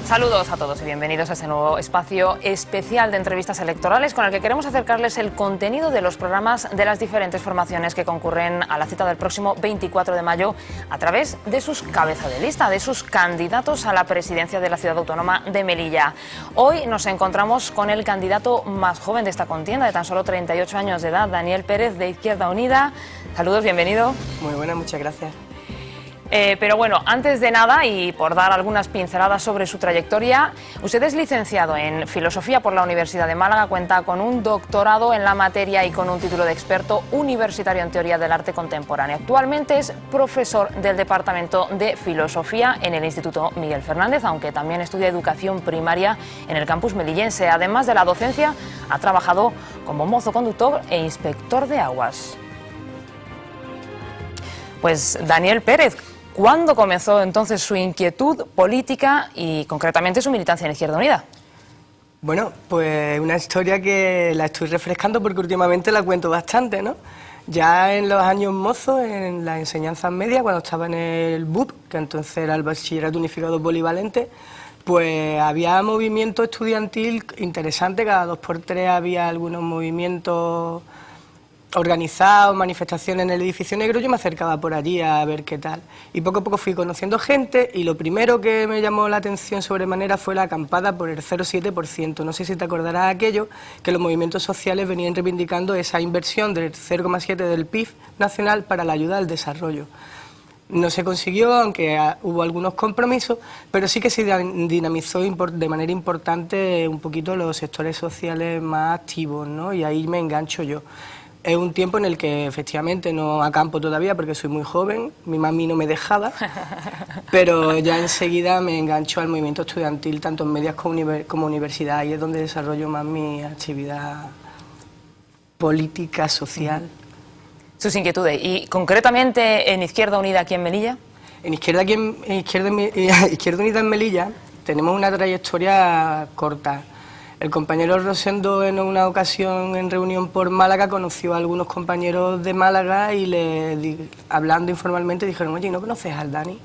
Saludos a todos y bienvenidos a este nuevo espacio especial de entrevistas electorales con el que queremos acercarles el contenido de los programas de las diferentes formaciones que concurren a la cita del próximo 24 de mayo a través de sus cabezas de lista, de sus candidatos a la presidencia de la ciudad autónoma de Melilla. Hoy nos encontramos con el candidato más joven de esta contienda, de tan solo 38 años de edad, Daniel Pérez, de Izquierda Unida. Saludos, bienvenido. Muy buena, muchas gracias. Pero bueno, antes de nada y por dar algunas pinceladas sobre su trayectoria, usted es licenciado en Filosofía por la Universidad de Málaga, cuenta con un doctorado en la materia y con un título de experto universitario en Teoría del Arte Contemporáneo. Actualmente es profesor del Departamento de Filosofía en el Instituto Miguel Fernández, aunque también estudia Educación Primaria en el campus melillense. Además de la docencia, ha trabajado como mozo conductor e inspector de aguas. Pues Daniel Pérez, ¿cuándo comenzó entonces su inquietud política y concretamente su militancia en Izquierda Unida? Bueno, pues una historia que la estoy refrescando porque últimamente la cuento bastante, ¿no? Ya en los años mozos, en las enseñanzas medias, cuando estaba en el BUP, que entonces era el Bachillerato Unificado Polivalente, pues había movimiento estudiantil interesante, cada 2 por 3 había algunos movimientos organizados, manifestaciones en el edificio negro. Yo me acercaba por allí a ver qué tal. Y poco a poco fui conociendo gente y lo primero que me llamó la atención sobremanera fue la acampada por el 0,7%. No sé si te acordarás aquello, que los movimientos sociales venían reivindicando esa inversión del 0,7% del PIB nacional para la ayuda al desarrollo. No se consiguió, aunque hubo algunos compromisos, pero sí que se dinamizó de manera importante un poquito los sectores sociales más activos, ¿no? Y ahí me engancho yo. Es un tiempo en el que efectivamente no acampo todavía porque soy muy joven, mi mami no me dejaba, pero ya enseguida me engancho al movimiento estudiantil, tanto en medias como universidad, y es donde desarrollo más mi actividad política, social. Sus inquietudes, y concretamente en Izquierda Unida aquí en Melilla. En Izquierda Unida en Melilla tenemos una trayectoria corta. El compañero Rosendo en una ocasión en reunión por Málaga conoció a algunos compañeros de Málaga y hablando informalmente dijeron: oye, ¿no conoces al Dani?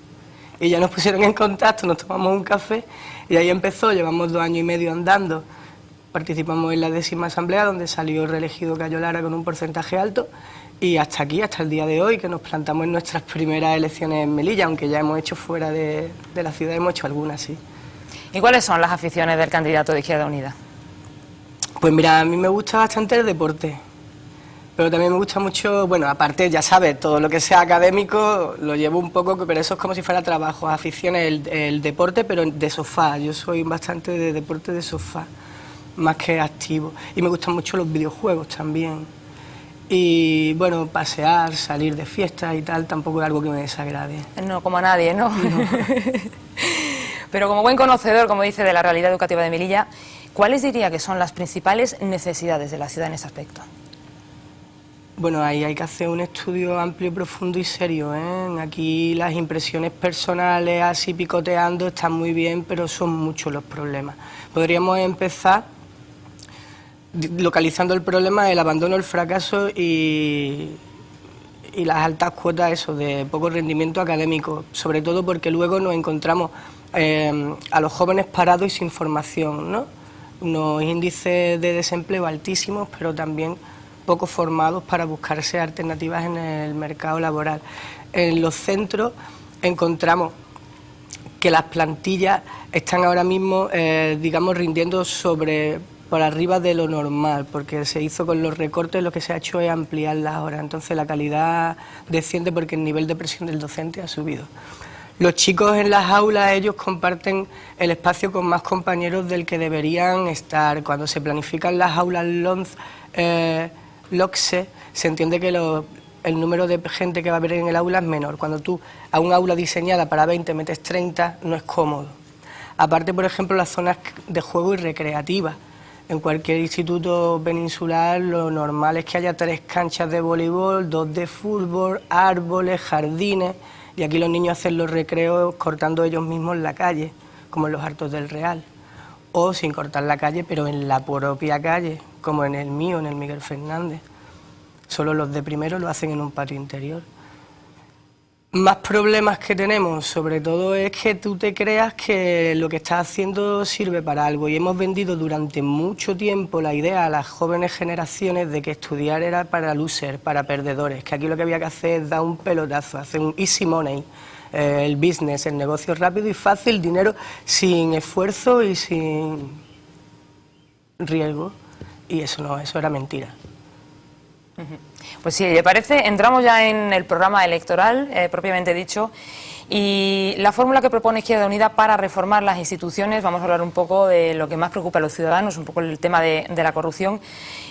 Y ya nos pusieron en contacto, nos tomamos un café y ahí empezó. Llevamos 2 años y medio andando, participamos en la 10ª asamblea donde salió reelegido Cayo Lara con un porcentaje alto y hasta aquí, hasta el día de hoy, que nos plantamos en nuestras primeras elecciones en Melilla, aunque ya hemos hecho fuera de la ciudad, hemos hecho algunas, sí. ¿Y cuáles son las aficiones del candidato de Izquierda Unida? Pues mira, a mí me gusta bastante el deporte, pero también me gusta mucho, bueno, aparte, ya sabes, todo lo que sea académico lo llevo un poco, pero eso es como si fuera trabajo, aficiones, el deporte, pero de sofá. Yo soy bastante de deporte de sofá, más que activo. Y me gustan mucho los videojuegos también. Y bueno, pasear, salir de fiestas y tal, tampoco es algo que me desagrade. No, como a nadie, ¿no? No. Pero como buen conocedor, como dice, de la realidad educativa de Melilla, ¿cuáles diría que son las principales necesidades de la ciudad en ese aspecto? Bueno, ahí hay que hacer un estudio amplio, profundo y serio, ¿eh? Aquí las impresiones personales, así picoteando, están muy bien, pero son muchos los problemas. Podríamos empezar localizando el problema, el abandono, el fracaso y las altas cuotas eso, de poco rendimiento académico, sobre todo porque luego nos encontramos a los jóvenes parados y sin formación, ¿no? Unos índices de desempleo altísimos, pero también poco formados para buscarse alternativas en el mercado laboral. En los centros encontramos que las plantillas están ahora mismo, digamos, rindiendo por arriba de lo normal, porque se hizo con los recortes, lo que se ha hecho es ampliar las horas, entonces la calidad desciende porque el nivel de presión del docente ha subido. Los chicos en las aulas, ellos comparten el espacio con más compañeros del que deberían estar. Cuando se planifican las aulas LOCSE, se entiende que el número de gente que va a haber en el aula es menor. Cuando tú a un aula diseñada para 20 metes 30, no es cómodo. Aparte, por ejemplo, las zonas de juego y recreativas. En cualquier instituto peninsular lo normal es que haya 3 canchas de voleibol, 2 de fútbol, árboles, jardines, y aquí los niños hacen los recreos cortando ellos mismos la calle, como en los Hartos del Real, o sin cortar la calle, pero en la propia calle, como en el mío, en el Miguel Fernández. Solo los de primero lo hacen en un patio interior. Más problemas que tenemos, sobre todo, es que tú te creas que lo que estás haciendo sirve para algo, y hemos vendido durante mucho tiempo la idea a las jóvenes generaciones de que estudiar era para losers, para perdedores, que aquí lo que había que hacer es dar un pelotazo, hacer un easy money, el business, el negocio rápido y fácil, dinero sin esfuerzo y sin riesgo, y eso no, eso era mentira. Pues si le parece, entramos ya en el programa electoral, propiamente dicho, y la fórmula que propone Izquierda Unida para reformar las instituciones. Vamos a hablar un poco de lo que más preocupa a los ciudadanos, un poco el tema de la corrupción.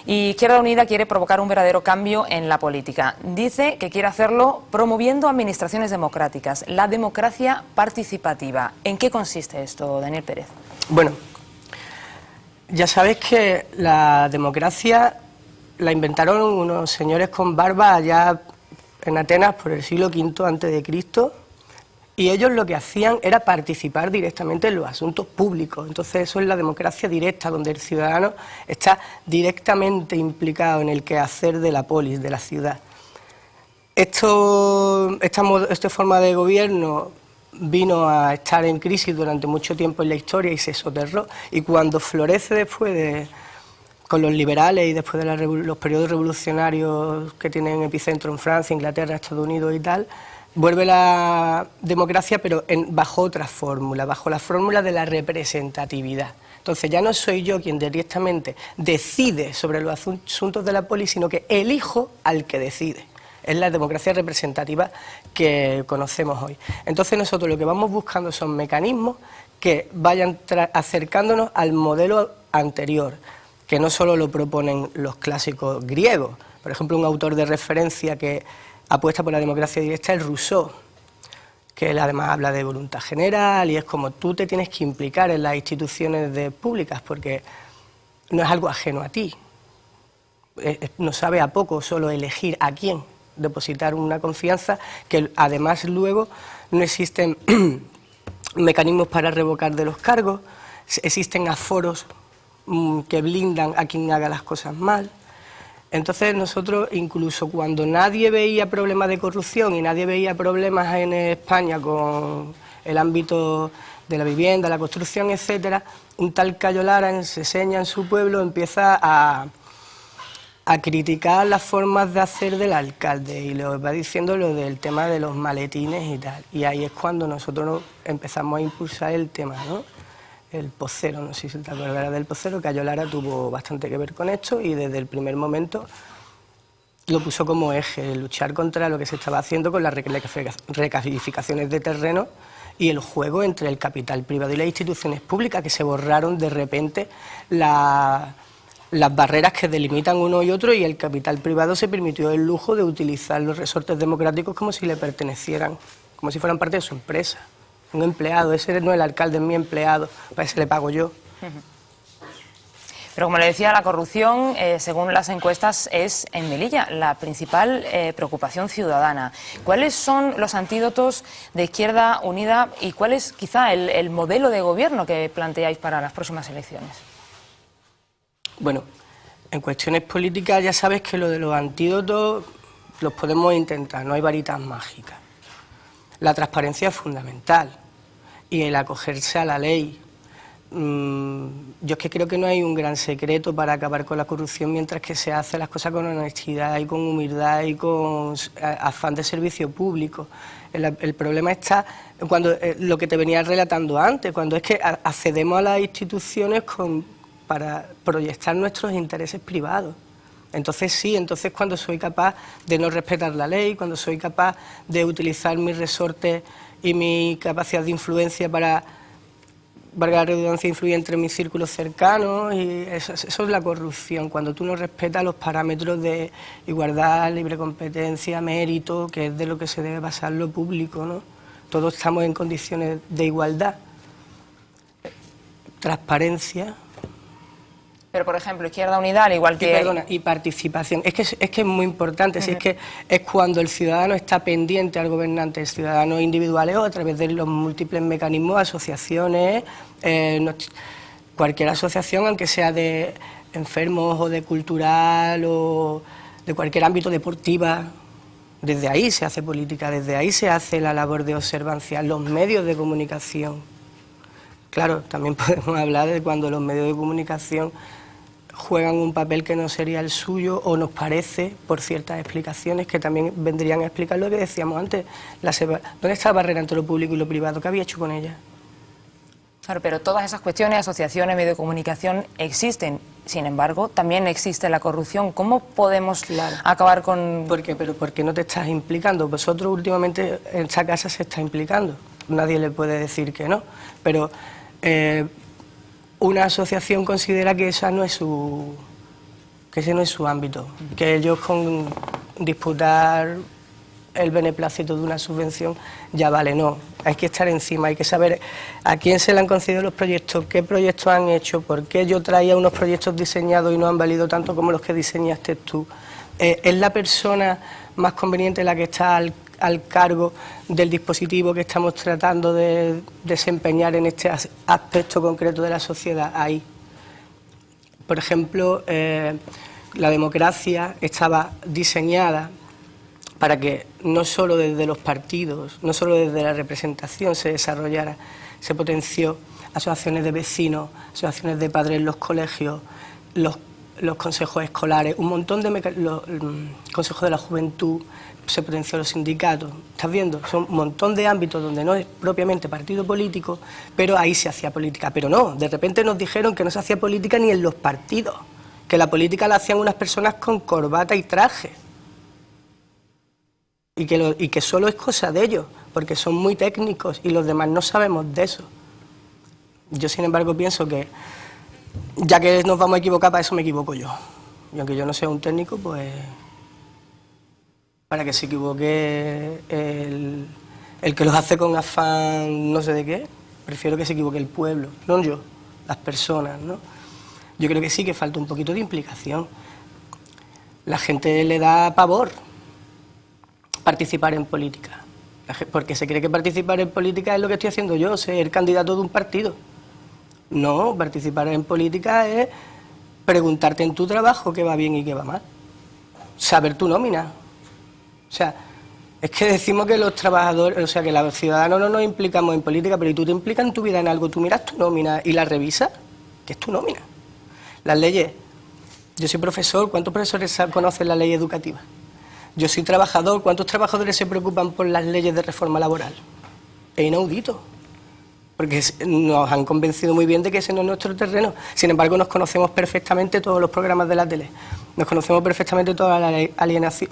Y Izquierda Unida quiere provocar un verdadero cambio en la política. Dice que quiere hacerlo promoviendo administraciones democráticas, la democracia participativa. ¿En qué consiste esto, Daniel Pérez? Bueno, ya sabes que la democracia la inventaron unos señores con barba allá en Atenas por el siglo V a.C., y ellos lo que hacían era participar directamente en los asuntos públicos. Entonces eso es la democracia directa, donde el ciudadano está directamente implicado en el quehacer de la polis, de la ciudad. Esta forma de gobierno vino a estar en crisis durante mucho tiempo en la historia y se soterró, y cuando florece después con los liberales y después de los periodos revolucionarios que tienen epicentro en Francia, Inglaterra, Estados Unidos y tal, vuelve la democracia, pero bajo otra fórmula, bajo la fórmula de la representatividad. Entonces ya no soy yo quien directamente decide sobre los asuntos de la polis, sino que elijo al que decide. Es la democracia representativa que conocemos hoy. Entonces nosotros lo que vamos buscando son mecanismos que vayan acercándonos al modelo anterior, que no solo lo proponen los clásicos griegos. Por ejemplo, un autor de referencia que apuesta por la democracia directa es Rousseau, que él además habla de voluntad general, y es como tú te tienes que implicar en las instituciones públicas, porque no es algo ajeno a ti. No sabe a poco solo elegir a quién depositar una confianza, que además luego no existen mecanismos para revocar de los cargos, existen aforos que blindan a quien haga las cosas mal. Entonces nosotros, incluso cuando nadie veía problemas de corrupción y nadie veía problemas en España con el ámbito de la vivienda, la construcción, etcétera, un tal Cayo Lara en Seseña, en su pueblo, empieza a criticar las formas de hacer del alcalde y lo va diciendo lo del tema de los maletines y tal. Y ahí es cuando nosotros empezamos a impulsar el tema, ¿no? El Pocero, no sé si te acordarás del Pocero, Cayo Lara tuvo bastante que ver con esto y desde el primer momento lo puso como eje, luchar contra lo que se estaba haciendo con las recalificaciones de terreno y el juego entre el capital privado y las instituciones públicas, que se borraron de repente las barreras que delimitan uno y otro, y el capital privado se permitió el lujo de utilizar los resortes democráticos como si le pertenecieran, como si fueran parte de su empresa. Un empleado, ese no es el alcalde, es mi empleado, para ese le pago yo. Pero como le decía, la corrupción, según las encuestas, es en Melilla la principal preocupación ciudadana. ¿Cuáles son los antídotos de Izquierda Unida y cuál es quizá el modelo de gobierno que planteáis para las próximas elecciones? Bueno, en cuestiones políticas ya sabes que lo de los antídotos los podemos intentar, no hay varitas mágicas. La transparencia es fundamental y el acogerse a la ley. Yo es que creo que no hay un gran secreto para acabar con la corrupción mientras que se hace las cosas con honestidad y con humildad y con afán de servicio público. El problema está cuando lo que te venía relatando antes, cuando es que accedemos a las instituciones para proyectar nuestros intereses privados. Entonces sí, entonces cuando soy capaz de no respetar la ley, cuando soy capaz de utilizar mis resortes y mi capacidad de influencia para, valga la redundancia, influir entre mis círculos cercanos, y eso es la corrupción, cuando tú no respetas los parámetros de igualdad, libre competencia, mérito, que es de lo que se debe basar lo público, ¿no? Todos estamos en condiciones de igualdad. Transparencia. Pero, por ejemplo, Izquierda Unida, al igual que... Y participación. Es que es muy importante, si es que es cuando el ciudadano está pendiente al gobernante, el ciudadano individual o a través de los múltiples mecanismos, asociaciones, cualquier asociación, aunque sea de enfermos o de cultural o de cualquier ámbito, deportiva, Desde ahí se hace política, desde ahí se hace la labor de observancia, los medios de comunicación. Claro, también podemos hablar de cuando los medios de comunicación juegan un papel que no sería el suyo o nos parece por ciertas explicaciones que también vendrían a explicar lo que decíamos antes. ¿Dónde está la barrera entre lo público y lo privado? ¿Qué había hecho con ella? Claro, pero todas esas cuestiones, asociaciones, medios de comunicación, existen. Sin embargo, también existe la corrupción. ¿Cómo podemos acabar con...? Pero ¿por qué no te estás implicando? Vosotros últimamente en esta casa se está implicando. Nadie le puede decir que no. Pero una asociación considera que ese no es su ámbito. Que ellos con disputar el beneplácito de una subvención ya vale, no. Hay que estar encima, hay que saber a quién se le han concedido los proyectos, qué proyectos han hecho, por qué yo traía unos proyectos diseñados y no han valido tanto como los que diseñaste tú. ¿Es la persona más conveniente la que está al cargo del dispositivo que estamos tratando de desempeñar en este aspecto concreto de la sociedad? Ahí. Por ejemplo, la democracia estaba diseñada para que no solo desde los partidos, no solo desde la representación se desarrollara, se potenció asociaciones de vecinos, asociaciones de padres en los colegios, los consejos escolares, un montón de los consejos de la juventud, se potenció los sindicatos. ¿Estás viendo? Son un montón de ámbitos donde no es propiamente partido político, pero ahí se hacía política. Pero no, de repente nos dijeron que no se hacía política ni en los partidos, que la política la hacían unas personas con corbata y traje. Y que solo es cosa de ellos, porque son muy técnicos y los demás no sabemos de eso. Yo, sin embargo, pienso que, ya que nos vamos a equivocar, para eso me equivoco yo. Y aunque yo no sea un técnico, pues, para que se equivoque el que los hace con afán no sé de qué, prefiero que se equivoque el pueblo, no yo, las personas, ¿no? Yo creo que sí que falta un poquito de implicación. La gente le da pavor participar en política, porque se cree que participar en política es lo que estoy haciendo yo, ser candidato de un partido. No, participar en política es preguntarte en tu trabajo qué va bien y qué va mal, saber tu nómina. O sea, es que decimos que los trabajadores, o sea, que los ciudadanos no nos implicamos en política, pero ¿y tú te implicas en tu vida en algo? ¿Tú miras tu nómina y la revisas? ¿Qué es tu nómina? Las leyes. Yo soy profesor, ¿cuántos profesores conocen la ley educativa? Yo soy trabajador, ¿cuántos trabajadores se preocupan por las leyes de reforma laboral? Es inaudito, porque nos han convencido muy bien de que ese no es nuestro terreno. Sin embargo, nos conocemos perfectamente todos los programas de la tele, nos conocemos perfectamente todas las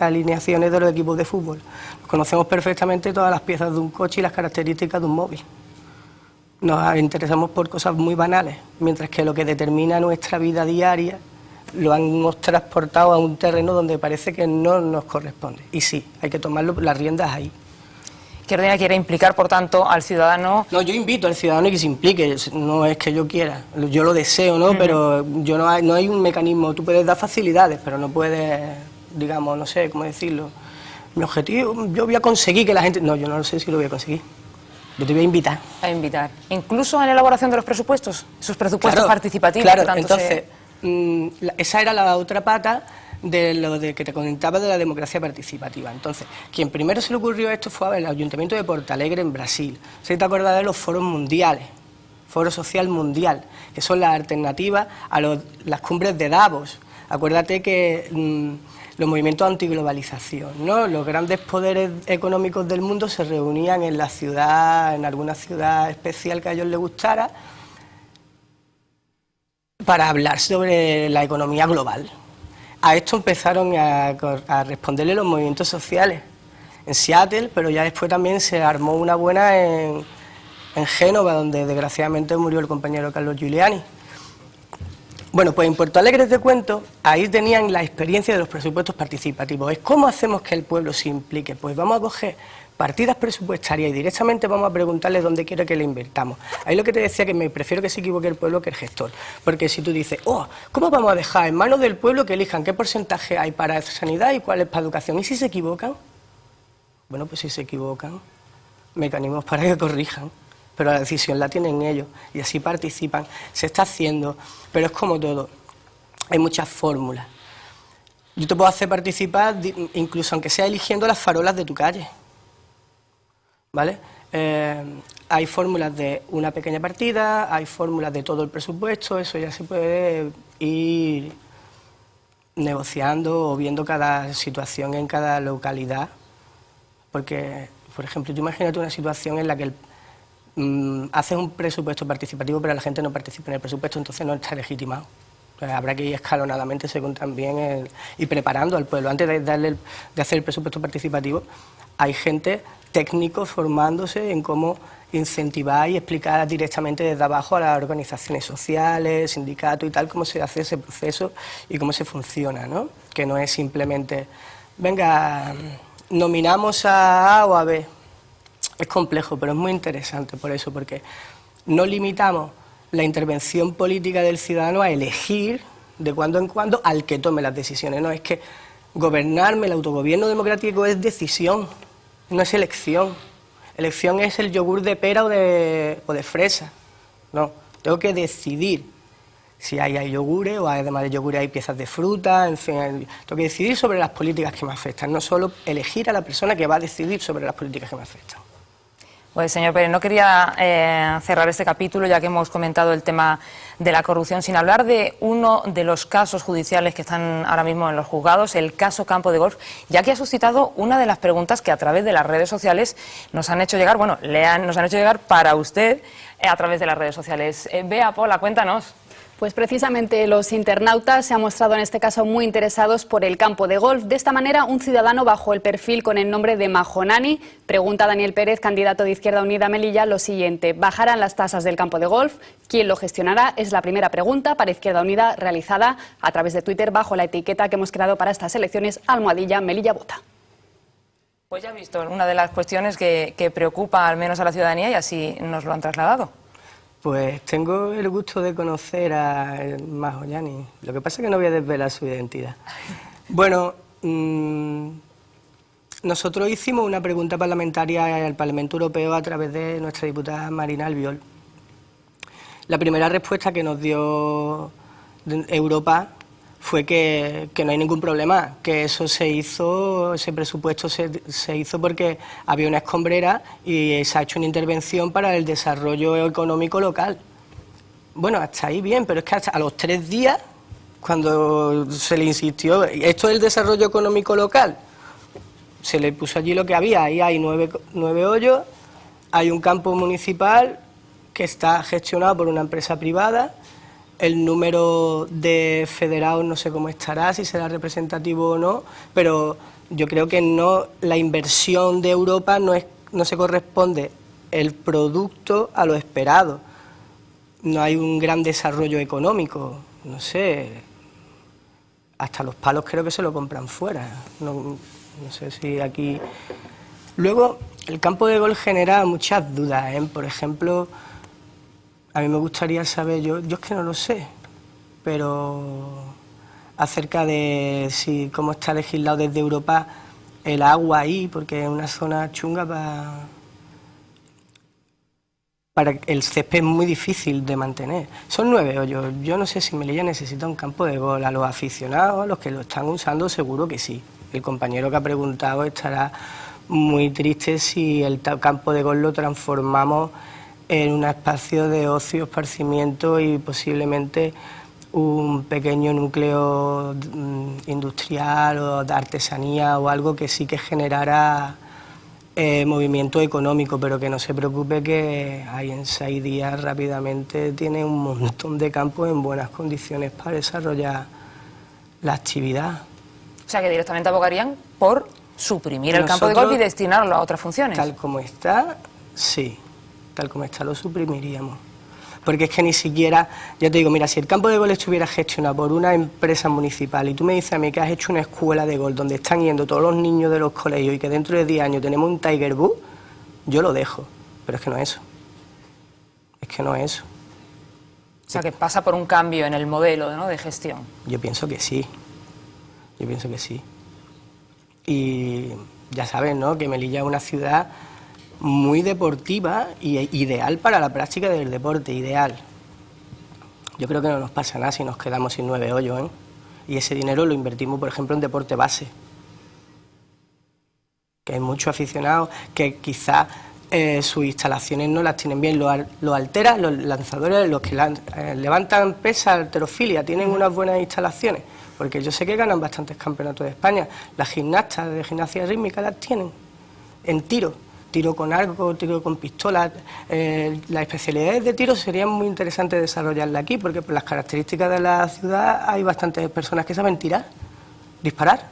alineaciones de los equipos de fútbol, nos conocemos perfectamente todas las piezas de un coche y las características de un móvil. Nos interesamos por cosas muy banales, mientras que lo que determina nuestra vida diaria lo han transportado a un terreno donde parece que no nos corresponde. Y sí, hay que tomar las riendas ahí. Izquierda quiere implicar, por tanto, al ciudadano... No, yo invito al ciudadano a que se implique, no es que yo quiera, yo lo deseo, ¿no? Pero yo no hay un mecanismo, tú puedes dar facilidades, pero no puedes, digamos, no sé cómo decirlo. Mi objetivo, yo voy a conseguir que la gente... No, yo no sé si lo voy a conseguir. Yo te voy a invitar. A invitar. Incluso en la elaboración de los presupuestos, esos presupuestos participativos. Claro, que tanto entonces... esa era la otra pata de lo que te comentaba de la democracia participativa. Entonces, quien primero se le ocurrió esto fue el Ayuntamiento de Portalegre en Brasil. ¿Se te acuerdas de los foros mundiales? Foro Social Mundial, que son las alternativas a las cumbres de Davos. Acuérdate que los movimientos antiglobalización, ¿no? Los grandes poderes económicos del mundo se reunían en la ciudad, en alguna ciudad especial que a ellos les gustara, para hablar sobre la economía global. A esto empezaron a responderle los movimientos sociales en Seattle, pero ya después también se armó una buena en Génova, donde desgraciadamente murió el compañero Carlos Giuliani. Bueno, pues en Porto Alegre, te cuento, ahí tenían la experiencia de los presupuestos participativos. Es cómo hacemos que el pueblo se implique. Pues vamos a coger partidas presupuestarias y directamente vamos a preguntarle dónde quiere que le invertamos. Ahí lo que te decía, que me prefiero que se equivoque el pueblo que el gestor. Porque si tú dices, ¿cómo vamos a dejar en manos del pueblo que elijan qué porcentaje hay para sanidad y cuál es para educación? ¿Y si se equivocan? Bueno, pues si se equivocan, mecanismos para que corrijan. Pero la decisión la tienen ellos y así participan. Se está haciendo, pero es como todo. Hay muchas fórmulas. Yo te puedo hacer participar, incluso aunque sea eligiendo las farolas de tu calle, ¿vale? Hay fórmulas de una pequeña partida, hay fórmulas de todo el presupuesto, eso ya se puede ir negociando o viendo cada situación en cada localidad, porque, por ejemplo, tú imagínate una situación en la que haces un presupuesto participativo, pero la gente no participa en el presupuesto, entonces no está legitimado. Pues habrá que ir escalonadamente según también y preparando al pueblo. Antes de hacer el presupuesto participativo, hay gente, técnicos, formándose en cómo incentivar y explicar directamente desde abajo a las organizaciones sociales, sindicatos y tal, cómo se hace ese proceso y cómo se funciona, ¿no? Que no es simplemente, venga, nominamos a A o a B. Es complejo, pero es muy interesante por eso, porque no limitamos la intervención política del ciudadano a elegir de cuando en cuando al que tome las decisiones. No, es que gobernarme, el autogobierno democrático es decisión, no es elección. Elección es el yogur de pera o de fresa. No, tengo que decidir si hay yogures o además de yogures hay piezas de fruta, en fin, tengo que decidir sobre las políticas que me afectan, no solo elegir a la persona que va a decidir sobre las políticas que me afectan. Pues, señor Pérez, no quería cerrar este capítulo, ya que hemos comentado el tema de la corrupción, sin hablar de uno de los casos judiciales que están ahora mismo en los juzgados, el caso Campo de Golf, ya que ha suscitado una de las preguntas que a través de las redes sociales nos han hecho llegar, bueno, nos han hecho llegar para usted a través de las redes sociales. Bea, Pola, cuéntanos. Pues precisamente los internautas se han mostrado en este caso muy interesados por el campo de golf. De esta manera, un ciudadano bajo el perfil con el nombre de Majonani pregunta a Daniel Pérez, candidato de Izquierda Unida Melilla, lo siguiente: ¿bajarán las tasas del campo de golf? ¿Quién lo gestionará? Es la primera pregunta para Izquierda Unida realizada a través de Twitter bajo la etiqueta que hemos creado para estas elecciones, @ Melilla Vota. Pues ya he visto una de las cuestiones que preocupa al menos a la ciudadanía y así nos lo han trasladado. Pues tengo el gusto de conocer a Majonani. Lo que pasa es que no voy a desvelar su identidad. Bueno, nosotros hicimos una pregunta parlamentaria al Parlamento Europeo a través de nuestra diputada Marina Albiol. La primera respuesta que nos dio Europa fue que no hay ningún problema, que eso se hizo, ese presupuesto se hizo porque había una escombrera y se ha hecho una intervención para el desarrollo económico local. Bueno, hasta ahí bien, pero es que hasta a los 3 días, cuando se le insistió, ¿esto es el desarrollo económico local? Se le puso allí lo que había, ahí hay 9 hoyos, hay un campo municipal que está gestionado por una empresa privada. El número de federados no sé cómo estará, si será representativo o no, pero yo creo que no, la inversión de Europa no se corresponde el producto a lo esperado. No hay un gran desarrollo económico, no sé, hasta los palos creo que se lo compran fuera, no sé si aquí. Luego, el campo de golf genera muchas dudas, ¿eh? Por ejemplo, a mí me gustaría saber, yo es que no lo sé, pero acerca de cómo está legislado desde Europa el agua ahí, porque es una zona chunga para el césped es muy difícil de mantener. Son 9 hoyos, yo no sé si Melilla necesita un campo de golf. A los aficionados, a los que lo están usando, seguro que sí. El compañero que ha preguntado estará muy triste si el campo de golf lo transformamos en un espacio de ocio, esparcimiento y posiblemente un pequeño núcleo industrial o de artesanía o algo que sí que generara movimiento económico, pero que no se preocupe que ahí en 6 días rápidamente tiene un montón de campos en buenas condiciones para desarrollar la actividad. O sea que directamente abogarían por suprimir el campo de golf y destinarlo a otras funciones. Tal como está, sí. Tal como está, lo suprimiríamos. Porque es que ni siquiera, ya te digo, mira, si el campo de golf estuviera gestionado por una empresa municipal y tú me dices a mí que has hecho una escuela de golf donde están yendo todos los niños de los colegios y que dentro de 10 años tenemos un Tiger Bull, yo lo dejo. Pero es que no es eso. Es que no es eso. O sea, que pasa por un cambio en el modelo, ¿no?, de gestión. Yo pienso que sí. Yo pienso que sí. Y ya saben, ¿no?, que Melilla es una ciudad muy deportiva y ideal para la práctica del deporte, ideal. Yo creo que no nos pasa nada si nos quedamos sin 9 hoyos, ¿eh? y ese dinero lo invertimos, por ejemplo, en deporte base. Que hay muchos aficionados que quizás sus instalaciones no las tienen bien, los alteras, los lanzadores, los que levantan pesas, halterofilia, tienen unas buenas instalaciones, porque yo sé que ganan bastantes campeonatos de España. Las gimnastas de gimnasia rítmica las tienen en tiro con arco, tiro con pistola. Las especialidades de tiro serían muy interesantes desarrollarlas aquí, porque por las características de la ciudad hay bastantes personas que saben tirar, disparar,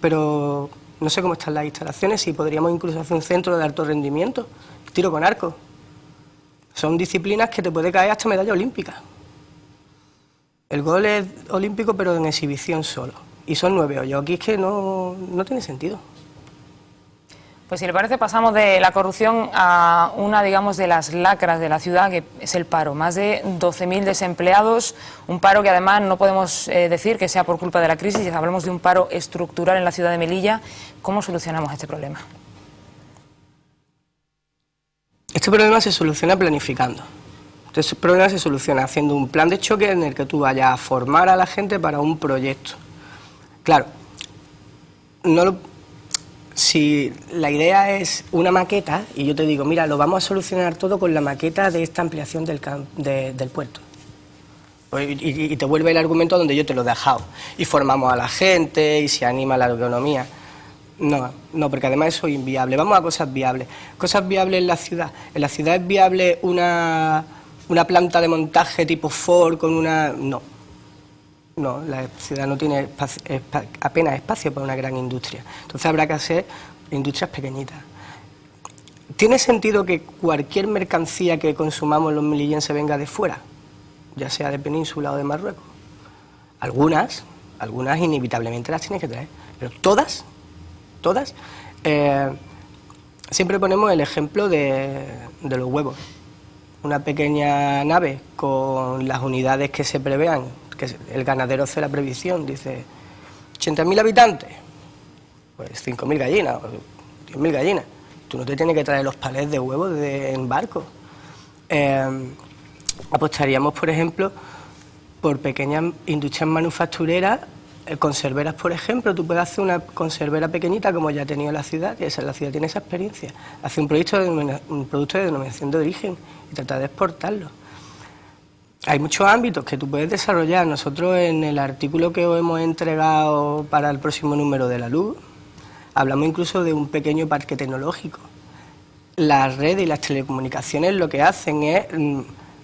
pero no sé cómo están las instalaciones, si podríamos incluso hacer un centro de alto rendimiento, tiro con arco. Son disciplinas que te puede caer hasta medalla olímpica. El gol es olímpico, pero en exhibición solo. Y son 9 hoyos. Aquí es que no tiene sentido. Pues si le parece, pasamos de la corrupción a una, digamos, de las lacras de la ciudad, que es el paro. Más de 12.000 desempleados, un paro que además no podemos decir que sea por culpa de la crisis, hablamos de un paro estructural en la ciudad de Melilla. ¿Cómo solucionamos este problema? Este problema se soluciona planificando. Este problema se soluciona haciendo un plan de choque en el que tú vayas a formar a la gente para un proyecto. Claro, si la idea es una maqueta, y yo te digo, mira, lo vamos a solucionar todo con la maqueta de esta ampliación del puerto. Y te vuelve el argumento donde yo te lo he dejado. Y formamos a la gente, y se anima la economía. No, porque además eso es inviable. Vamos a cosas viables. Cosas viables en la ciudad. En la ciudad es viable una planta de montaje tipo Ford con una... No, la ciudad no tiene apenas espacio para una gran industria. Entonces habrá que hacer industrias pequeñitas. ¿Tiene sentido que cualquier mercancía que consumamos los melillenses venga de fuera? Ya sea de Península o de Marruecos. Algunas inevitablemente las tienes que traer. Pero todas, siempre ponemos el ejemplo de los huevos. Una pequeña nave con las unidades que se prevean, que el ganadero hace la previsión, dice 80.000 habitantes, pues 5.000 gallinas, o 10.000 gallinas. Tú no te tienes que traer los palés de huevos en barco. Apostaríamos, por ejemplo, por pequeñas industrias manufactureras, conserveras, por ejemplo. Tú puedes hacer una conservera pequeñita, como ya ha tenido la ciudad, que la ciudad tiene esa experiencia. Hacer un producto de denominación de origen y tratar de exportarlo. Hay muchos ámbitos que tú puedes desarrollar. Nosotros en el artículo que os hemos entregado para el próximo número de La Luz, hablamos incluso de un pequeño parque tecnológico. Las redes y las telecomunicaciones lo que hacen es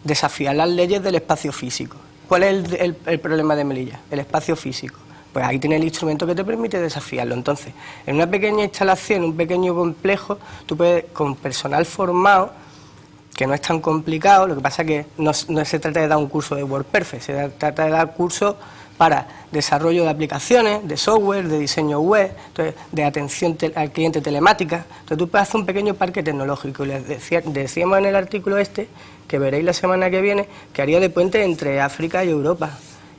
desafiar las leyes del espacio físico. ¿Cuál es el problema de Melilla? El espacio físico. Pues ahí tienes el instrumento que te permite desafiarlo. Entonces, en una pequeña instalación, un pequeño complejo, tú puedes, con personal formado, que no es tan complicado, lo que pasa es que no se trata de dar un curso de WordPerfect, se trata de dar cursos para desarrollo de aplicaciones, de software, de diseño web, entonces, de atención al cliente telemática. Entonces tú puedes hacer un pequeño parque tecnológico. Y les decíamos en el artículo que veréis la semana que viene, que haría de puente entre África y Europa.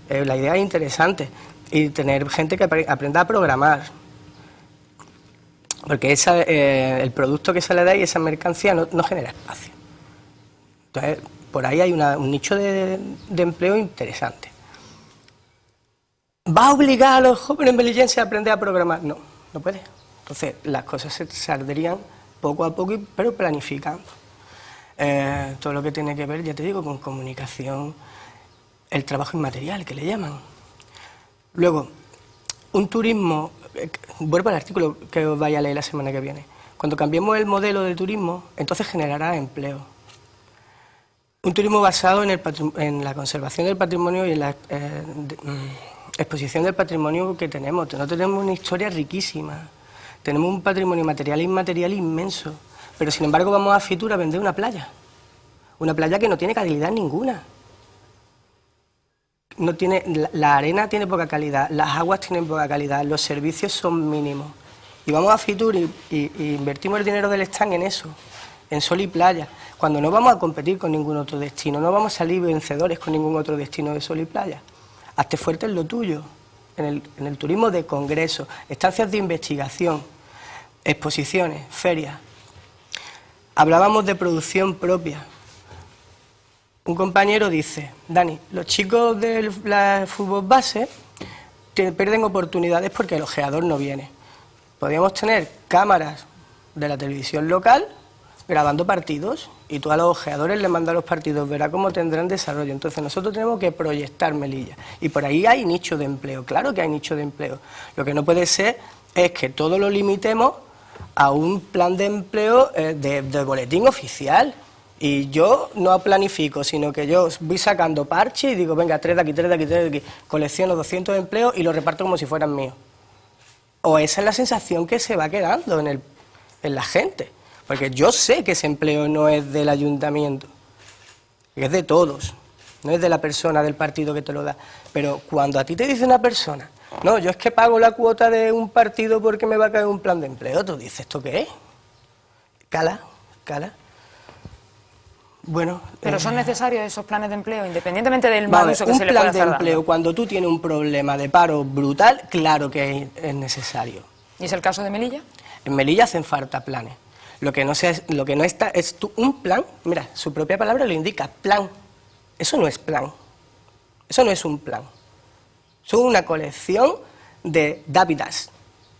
La idea es interesante. Y tener gente que aprenda a programar. Porque el producto que sale de ahí, esa mercancía, no genera espacio. Entonces, por ahí hay un nicho de empleo interesante. ¿Va a obligar a los jóvenes melillenses a aprender a programar? No puede. Entonces, las cosas se saldrían poco a poco, pero planificando. Todo lo que tiene que ver, ya te digo, con comunicación, el trabajo inmaterial, que le llaman. Luego, un turismo, vuelvo al artículo que os vaya a leer la semana que viene. Cuando cambiemos el modelo de turismo, entonces generará empleo. Un turismo basado en la conservación del patrimonio y en la exposición del patrimonio que tenemos. Nosotros tenemos una historia riquísima, tenemos un patrimonio material e inmaterial inmenso, pero sin embargo vamos a Fitur a vender una playa que no tiene calidad ninguna. La arena tiene poca calidad, las aguas tienen poca calidad, los servicios son mínimos. Y vamos a Fitur y invertimos el dinero del stand en eso, en sol y playa, cuando no vamos a competir con ningún otro destino, no vamos a salir vencedores con ningún otro destino de sol y playa. Hazte fuerte en lo tuyo, en el turismo de congresos, estancias de investigación, exposiciones, ferias. Hablábamos de producción propia. Un compañero dice, Dani, los chicos del fútbol base pierden oportunidades porque el ojeador no viene. Podríamos tener cámaras de la televisión local grabando partidos y tú a los ojeadores les mandas los partidos, verá cómo tendrán desarrollo. Entonces nosotros tenemos que proyectar Melilla y por ahí hay nicho de empleo, claro que hay nicho de empleo. Lo que no puede ser es que todo lo limitemos a un plan de empleo de boletín oficial. Y yo no planifico, sino que yo voy sacando parches y digo, venga, 3 de aquí, 3 de aquí, 3 de aquí, colecciono 200 empleos y los reparto como si fueran míos. O esa es la sensación que se va quedando en la gente. Porque yo sé que ese empleo no es del ayuntamiento, es de todos, no es de la persona del partido que te lo da. Pero cuando a ti te dice una persona, no, yo es que pago la cuota de un partido porque me va a caer un plan de empleo, tú dices, ¿esto qué es? Cala. Bueno, pero son necesarios esos planes de empleo, independientemente del mal uso que se le pueda hacer. Un plan de empleo, dando. cuando tú tienes un problema de paro brutal, claro que es necesario. ¿Y es el caso de Melilla? En Melilla hacen falta planes. Lo que no está es un plan, mira, su propia palabra lo indica, plan. Eso no es plan. Eso no es un plan. Son una colección de dávidas,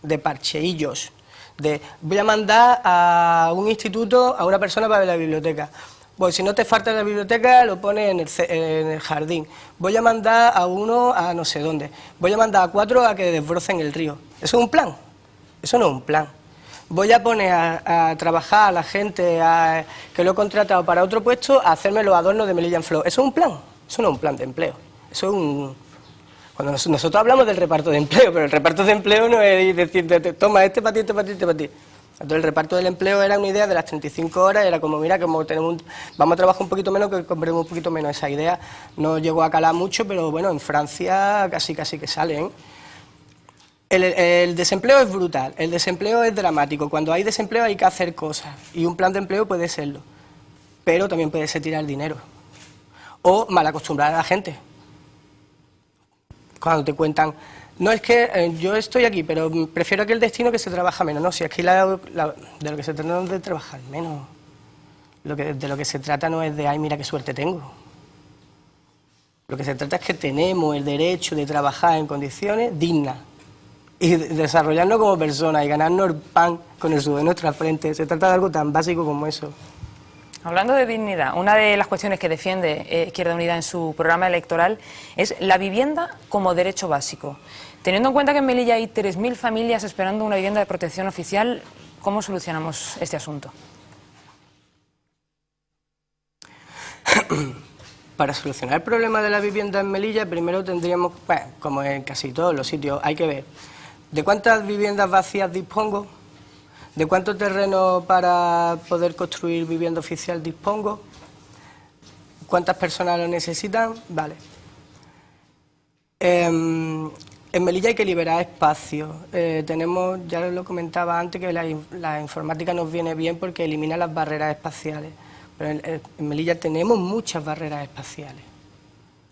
de parcheillos, de voy a mandar a un instituto a una persona para ver la biblioteca. Pues si no te falta la biblioteca, lo pones en el jardín. Voy a mandar a uno a no sé dónde. Voy a mandar a 4 a que desbrocen el río. ¿Eso es un plan? Eso no es un plan. Voy a poner a trabajar a la gente que lo he contratado para otro puesto a hacerme los adornos de Melilla en Flor. ¿Eso es un plan? Eso no es un plan de empleo. Eso es un... Cuando nosotros hablamos del reparto de empleo, pero el reparto de empleo no es decirte, toma, este para ti, este para ti, este para ti. Entonces el reparto del empleo era una idea de las 35 horas, era como, mira, como vamos a trabajar un poquito menos, que cobremos un poquito menos. Esa idea no llegó a calar mucho, pero bueno, en Francia casi que sale, ¿eh? El desempleo es brutal, el desempleo es dramático. Cuando hay desempleo hay que hacer cosas, y un plan de empleo puede serlo, pero también puede ser tirar dinero, o mal acostumbrar a la gente. Cuando te cuentan... No, es que yo estoy aquí, pero prefiero aquel destino que se trabaja menos. No, si aquí de lo que se trata no es de trabajar menos. De lo que se trata no es de, ay, mira qué suerte tengo. Lo que se trata es que tenemos el derecho de trabajar en condiciones dignas y desarrollarnos como personas y ganarnos el pan con el sudor de nuestra frente. Se trata de algo tan básico como eso. Hablando de dignidad, una de las cuestiones que defiende Izquierda Unida en su programa electoral es la vivienda como derecho básico. Teniendo en cuenta que en Melilla hay 3.000 familias esperando una vivienda de protección oficial, ¿cómo solucionamos este asunto? Para solucionar el problema de la vivienda en Melilla, primero tendríamos, bueno, como en casi todos los sitios, hay que ver de cuántas viviendas vacías dispongo, de cuánto terreno para poder construir vivienda oficial dispongo, cuántas personas lo necesitan, vale. En Melilla hay que liberar espacios. Tenemos, ya lo comentaba antes, que la informática nos viene bien porque elimina las barreras espaciales. Pero en Melilla tenemos muchas barreras espaciales.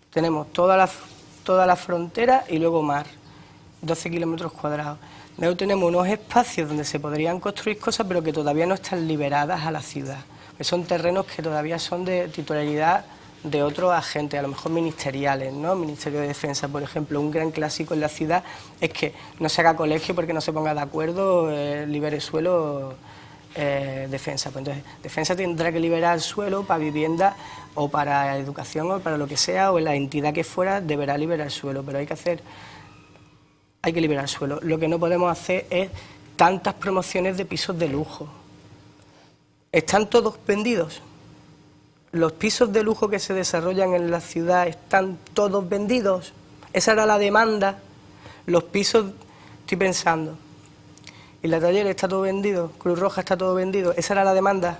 Tenemos toda la frontera y luego mar, 12 kilómetros cuadrados. Luego tenemos unos espacios donde se podrían construir cosas, pero que todavía no están liberadas a la ciudad. Son terrenos que todavía son de titularidad de otros agentes, a lo mejor ministeriales, ¿no? Ministerio de Defensa, por ejemplo. Un gran clásico en la ciudad es que no se haga colegio porque no se ponga de acuerdo, libere suelo Defensa. Pues entonces, Defensa tendrá que liberar suelo para vivienda o para educación o para lo que sea, o en la entidad que fuera deberá liberar suelo, pero hay que liberar suelo. Lo que no podemos hacer es tantas promociones de pisos de lujo. ¿Están todos vendidos? ¿Los pisos de lujo que se desarrollan en la ciudad están todos vendidos? Esa era la demanda. Los pisos, estoy pensando, y la Taller está todo vendido, Cruz Roja está todo vendido, esa era la demanda.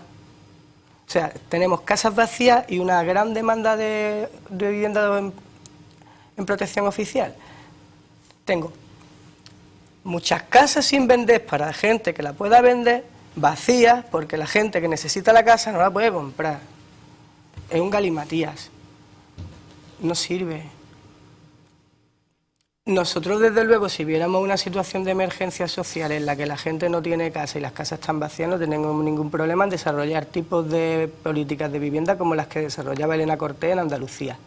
O sea, tenemos casas vacías y una gran demanda de vivienda en protección oficial. Tengo muchas casas sin vender para gente que la pueda vender, vacías, porque la gente que necesita la casa no la puede comprar. Es un galimatías. No sirve. Nosotros, desde luego, si viéramos una situación de emergencia social en la que la gente no tiene casa y las casas están vacías, no tenemos ningún problema en desarrollar tipos de políticas de vivienda como las que desarrollaba Elena Cortés en Andalucía.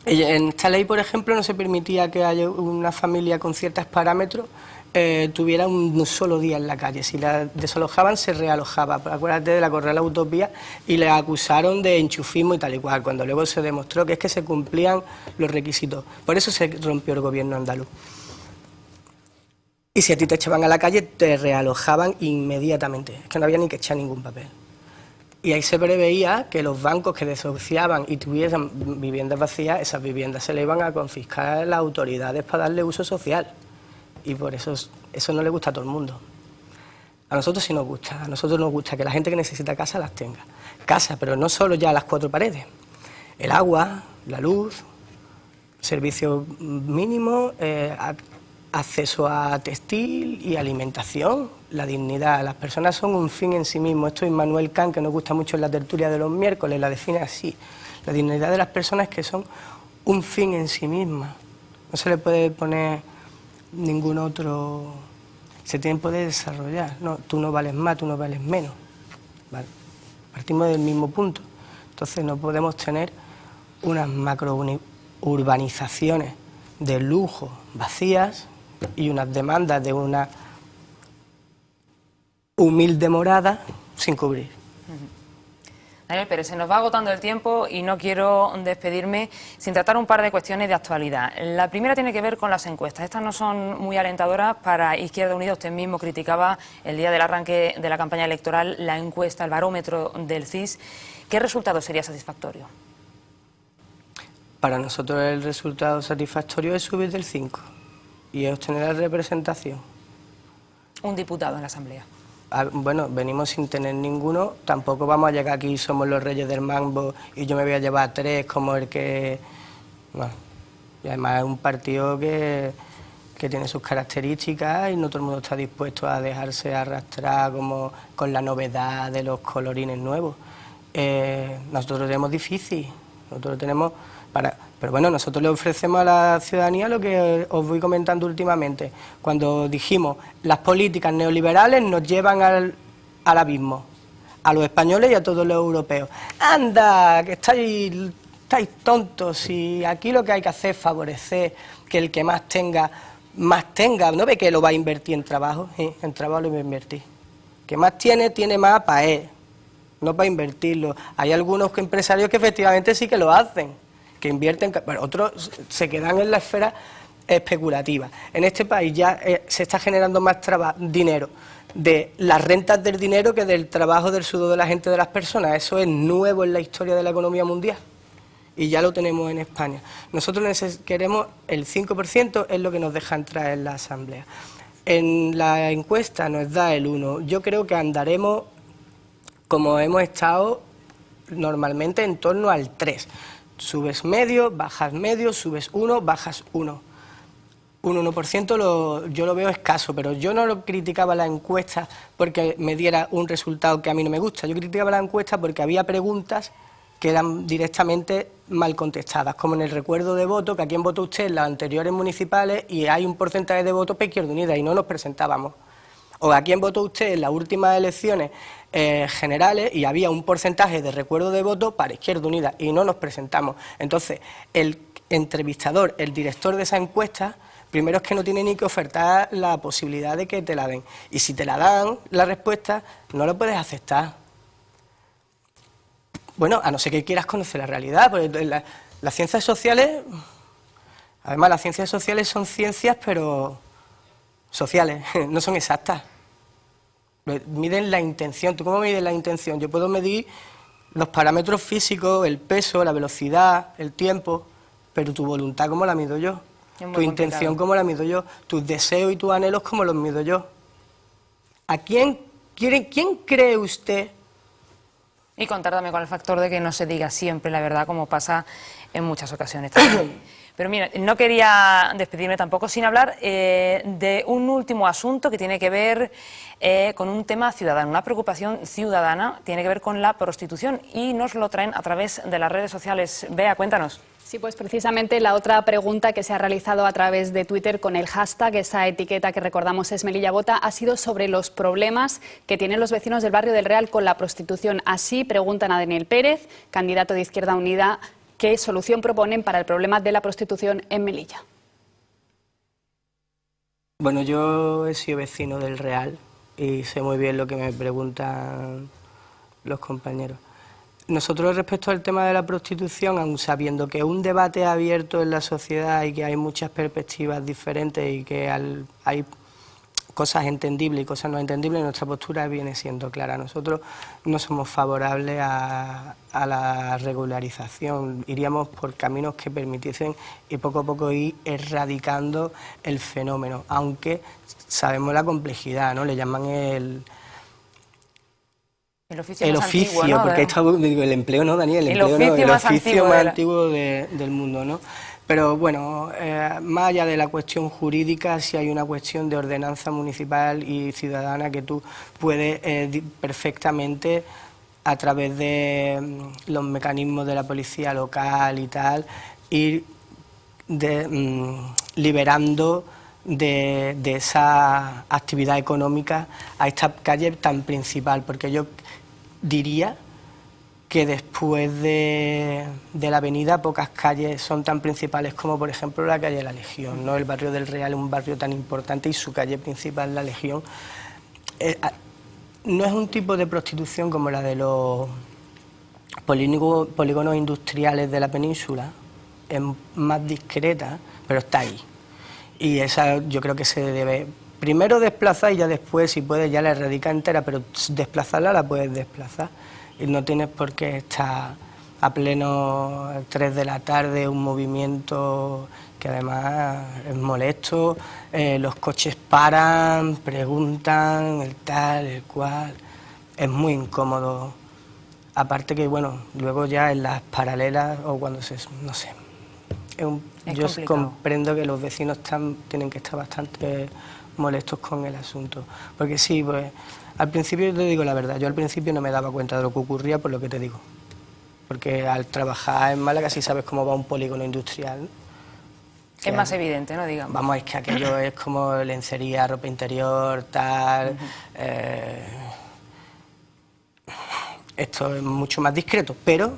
En esta ley, por ejemplo, no se permitía que haya una familia con ciertos parámetros tuviera un solo día en la calle. Si la desalojaban, se realojaba. Acuérdate de la Correa Utopía, y le acusaron de enchufismo y tal y cual, cuando luego se demostró que es que se cumplían los requisitos. Por eso se rompió el gobierno andaluz. Y si a ti te echaban a la calle, te realojaban inmediatamente. Es que no había ni que echar ningún papel. Y ahí se preveía que los bancos que desahuciaban y tuvieran viviendas vacías, esas viviendas se le iban a confiscar a las autoridades para darle uso social. Y por eso no le gusta a todo el mundo. A nosotros sí nos gusta. A nosotros nos gusta que la gente que necesita casa las tenga. Casa, pero no solo ya las cuatro paredes. El agua, la luz, servicios mínimos, acceso a textil y alimentación, la dignidad. Las personas son un fin en sí mismo. Esto Immanuel Kant, que nos gusta mucho en la tertulia de los miércoles, la define así. La dignidad de las personas es que son un fin en sí mismas. No se le puede poner ningún otro. Se tienen que poder desarrollar. No, tú no vales más, tú no vales menos. ¿Vale? Partimos del mismo punto. Entonces no podemos tener unas macrourbanizaciones de lujo vacías y unas demandas de una humilde morada sin cubrir. Daniel Pérez, se nos va agotando el tiempo y no quiero despedirme sin tratar un par de cuestiones de actualidad. La primera tiene que ver con las encuestas. Estas no son muy alentadoras para Izquierda Unida. Usted mismo criticaba el día del arranque de la campaña electoral la encuesta, el barómetro del CIS. ¿Qué resultado sería satisfactorio? Para nosotros el resultado satisfactorio es subir del 5 y es obtener la representación. Un diputado en la Asamblea. Bueno, venimos sin tener ninguno, tampoco vamos a llegar aquí, somos los reyes del mambo y yo me voy a llevar 3 como el que... Bueno, y además es un partido que tiene sus características y no todo el mundo está dispuesto a dejarse arrastrar como con la novedad de los colorines nuevos. Nosotros lo tenemos difícil, nosotros tenemos... Pero bueno, nosotros le ofrecemos a la ciudadanía lo que os voy comentando últimamente. Cuando dijimos, las políticas neoliberales nos llevan al abismo, a los españoles y a todos los europeos. ¡Anda, que estáis tontos! Y aquí lo que hay que hacer es favorecer que el que más tenga. ¿No ve que lo va a invertir en trabajo? En trabajo lo va a invertir. Que más tiene más para él, no para invertirlo. Hay algunos empresarios que efectivamente sí que lo hacen, que invierten, bueno, otros se quedan en la esfera especulativa. En este país ya se está generando más dinero de las rentas del dinero que del trabajo, del sudor de la gente, de las personas. Eso es nuevo en la historia de la economía mundial y ya lo tenemos en España. Nosotros queremos el 5%, es lo que nos deja entrar en la Asamblea. En la encuesta nos da el 1. Yo creo que andaremos, como hemos estado normalmente, en torno al 3. Subes medio, bajas medio, subes 1, bajas 1. Un 1% yo lo veo escaso, pero yo no lo criticaba la encuesta porque me diera un resultado que a mí no me gusta. Yo criticaba la encuesta porque había preguntas que eran directamente mal contestadas, como en el recuerdo de voto, que a quién votó usted en las anteriores municipales y hay un porcentaje de votos para Izquierda Unida y no nos presentábamos. O a quién votó usted en las últimas elecciones generales y había un porcentaje de recuerdo de voto para Izquierda Unida y no nos presentamos. Entonces, el entrevistador, el director de esa encuesta, primero es que no tiene ni que ofertar la posibilidad de que te la den. Y si te la dan, la respuesta, no lo puedes aceptar. Bueno, a no ser que quieras conocer la realidad, porque las ciencias sociales, además las ciencias sociales son ciencias, pero sociales, no son exactas. Miden la intención. ¿Tú cómo mides la intención? Yo puedo medir los parámetros físicos, el peso, la velocidad, el tiempo, pero tu voluntad, ¿cómo la mido yo? Tu intención, ¿cómo la mido yo? Tus deseos y tus anhelos, ¿cómo los mido yo? ¿A quién cree usted? Y contar también con el factor de que no se diga siempre la verdad, como pasa en muchas ocasiones también. Pero mira, no quería despedirme tampoco sin hablar de un último asunto que tiene que ver con un tema ciudadano, una preocupación ciudadana, tiene que ver con la prostitución y nos lo traen a través de las redes sociales. Bea, cuéntanos. Sí, pues precisamente la otra pregunta que se ha realizado a través de Twitter con el hashtag, esa etiqueta que recordamos es Melilla Vota, ha sido sobre los problemas que tienen los vecinos del barrio del Real con la prostitución. Así preguntan a Daniel Pérez, candidato de Izquierda Unida, ¿Qué solución proponen para el problema de la prostitución en Melilla? Bueno, yo he sido vecino del Real y sé muy bien lo que me preguntan los compañeros. Nosotros, respecto al tema de la prostitución, aun sabiendo que es un debate abierto en la sociedad y que hay muchas perspectivas diferentes y que hay cosas entendibles y cosas no entendibles, nuestra postura viene siendo clara. Nosotros no somos favorables a la regularización, iríamos por caminos que permitiesen y poco a poco ir erradicando el fenómeno, aunque sabemos la complejidad, ¿no? Le llaman el oficio, antiguo, ¿no? Porque digo, el empleo no, Daniel, el oficio más antiguo del mundo, ¿no? Pero bueno, más allá de la cuestión jurídica, sí hay una cuestión de ordenanza municipal y ciudadana que tú puedes perfectamente, a través de los mecanismos de la policía local y tal, ir liberando de esa actividad económica a esta calle tan principal, porque yo diría que después de la avenida pocas calles son tan principales como, por ejemplo, la calle de la Legión, ¿no? El barrio del Real es un barrio tan importante y su calle principal, la Legión, no es un tipo de prostitución como la de los polígonos industriales de la península, es más discreta, pero está ahí. Y esa yo creo que se debe primero desplazar y ya después, si puedes, ya la erradica entera, pero desplazarla la puedes desplazar. Y no tienes por qué estar a pleno 3 de la tarde, un movimiento que además es molesto, los coches paran, preguntan, el tal, el cual, es muy incómodo. Aparte que, bueno, luego ya en las paralelas o cuando no sé, yo comprendo que los vecinos tienen que estar bastante molestos con el asunto, porque sí, pues al principio te digo la verdad, yo al principio no me daba cuenta de lo que ocurría por lo que te digo, porque al trabajar en Málaga sí sabes cómo va un polígono industrial. Es más evidente, ¿no? Digamos. Vamos, es que aquello es como lencería, ropa interior, tal. Esto es mucho más discreto, pero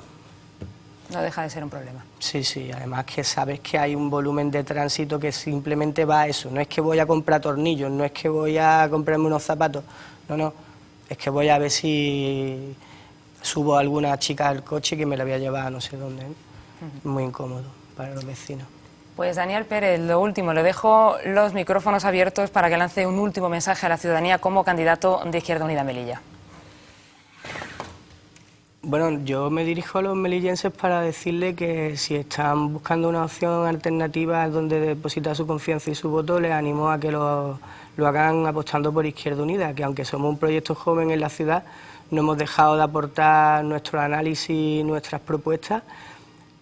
no deja de ser un problema. Sí, sí, además que sabes que hay un volumen de tránsito que simplemente va a eso, no es que voy a comprar tornillos, no es que voy a comprarme unos zapatos, no, es que voy a ver si subo a alguna chica al coche que me la voy a llevar a no sé dónde, ¿eh? Muy incómodo para los vecinos. Pues Daniel Pérez, lo último, le dejo los micrófonos abiertos para que lance un último mensaje a la ciudadanía como candidato de Izquierda Unida Melilla. Bueno, yo me dirijo a los melillenses para decirles que si están buscando una opción alternativa donde depositar su confianza y su voto, les animo a que lo hagan apostando por Izquierda Unida, que aunque somos un proyecto joven en la ciudad, no hemos dejado de aportar nuestro análisis y nuestras propuestas,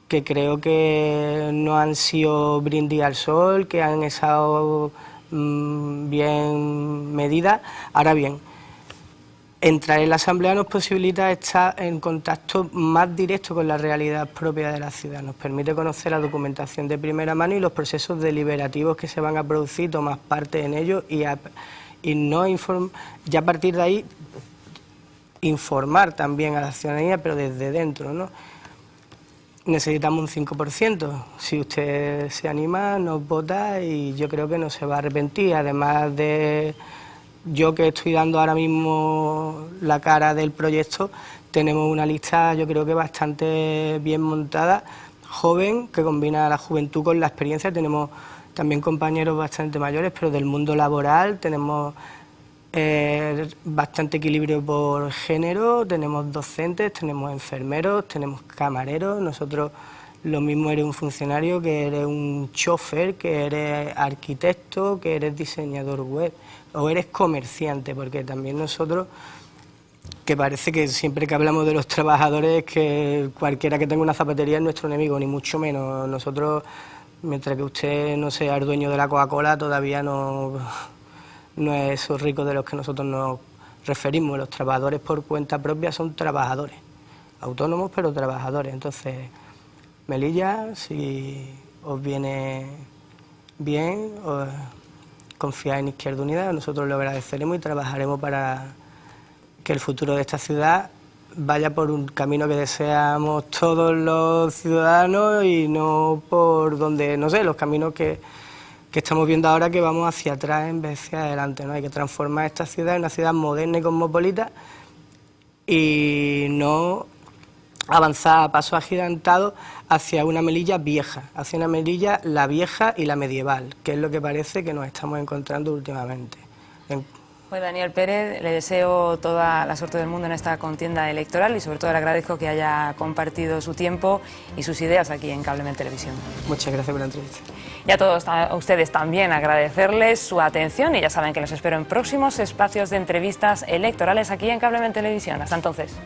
que creo que no han sido brindis al sol, que han estado bien medidas. Ahora bien, entrar en la Asamblea nos posibilita estar en contacto más directo con la realidad propia de la ciudad, nos permite conocer la documentación de primera mano y los procesos deliberativos que se van a producir, tomar parte en ellos y no ya a partir de ahí informar también a la ciudadanía, pero desde dentro, ¿no? Necesitamos un 5%, si usted se anima, nos vota y yo creo que no se va a arrepentir, además de yo que estoy dando ahora mismo la cara del proyecto, tenemos una lista yo creo que bastante bien montada, joven, que combina la juventud con la experiencia, tenemos también compañeros bastante mayores, pero del mundo laboral, tenemos bastante equilibrio por género, tenemos docentes, tenemos enfermeros, tenemos camareros, nosotros lo mismo eres un funcionario, que eres un chofer, que eres arquitecto, que eres diseñador web o eres comerciante, porque también nosotros, que parece que siempre que hablamos de los trabajadores, que cualquiera que tenga una zapatería es nuestro enemigo, ni mucho menos. Nosotros, mientras que usted no sea el dueño de la Coca-Cola, todavía no es esos ricos de los que nosotros nos referimos. Los trabajadores por cuenta propia son trabajadores, autónomos pero trabajadores. Entonces, Melilla, si os viene bien, confiad en Izquierda Unida, nosotros lo agradeceremos y trabajaremos para que el futuro de esta ciudad vaya por un camino que deseamos todos los ciudadanos y no por donde, no sé, los caminos que estamos viendo ahora, que vamos hacia atrás en vez de hacia adelante, ¿no? Hay que transformar esta ciudad en una ciudad moderna y cosmopolita y no avanzar a paso agigantado hacia una Melilla vieja, hacia una Melilla la vieja y la medieval, que es lo que parece que nos estamos encontrando últimamente. Pues Daniel Pérez, le deseo toda la suerte del mundo en esta contienda electoral y sobre todo le agradezco que haya compartido su tiempo y sus ideas aquí en Cablemen Televisión. Muchas gracias por la entrevista. Y a ustedes también agradecerles su atención y ya saben que los espero en próximos espacios de entrevistas electorales aquí en Cablemen Televisión. Hasta entonces.